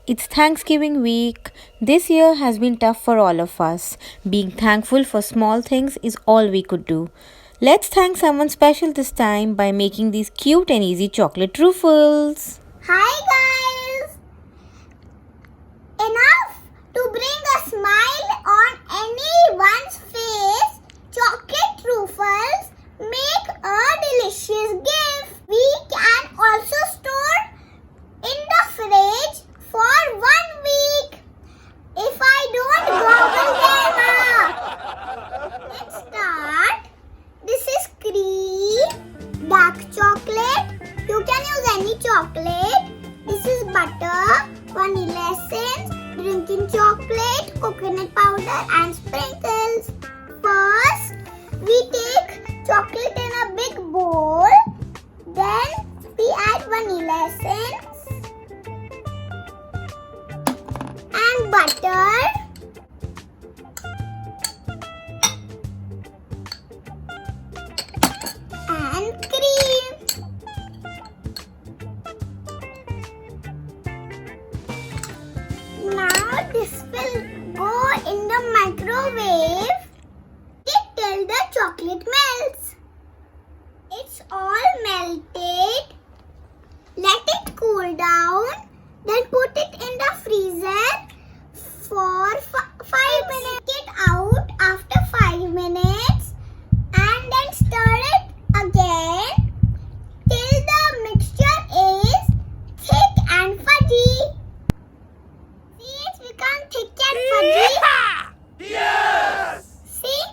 It's Thanksgiving week. This year has been tough for all of us. Being thankful for small things is all we could do. Let's thank someone special this time by making these cute and easy chocolate truffles. Hi guys! Enough to bring a smile on anyone's face. Chocolate truffles make a delicious gift. We can also store in the fridge for 1 week. If I don't gobble them up. Let's start. This is cream, dark chocolate. You can use any chocolate. This is butter, vanilla essence, drinking chocolate, coconut powder and sprinkles. First, we take chocolate in a big bowl. Then we add vanilla essence and butter. And cream. Now this will go in the microwave till the chocolate melts. It's all melted. Let it cool down. Then put it in the freezer for 5 minutes. Take it out after 5 minutes and then stir it again till the mixture is thick and fudgy. See, it's become thick and fudgy. Yes! See?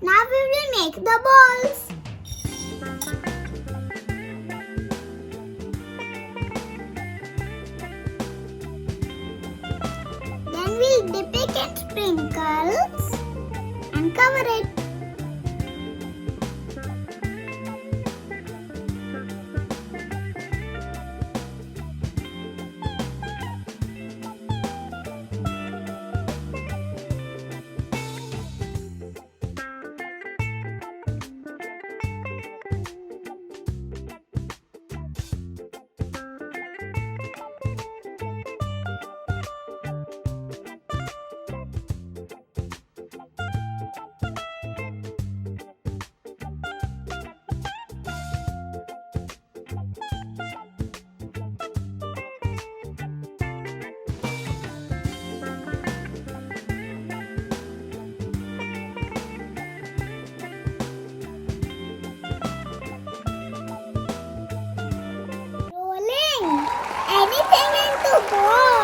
Now we will make the balls. Then we'll dip it in sprinkles and cover it. Rolling anything into balls.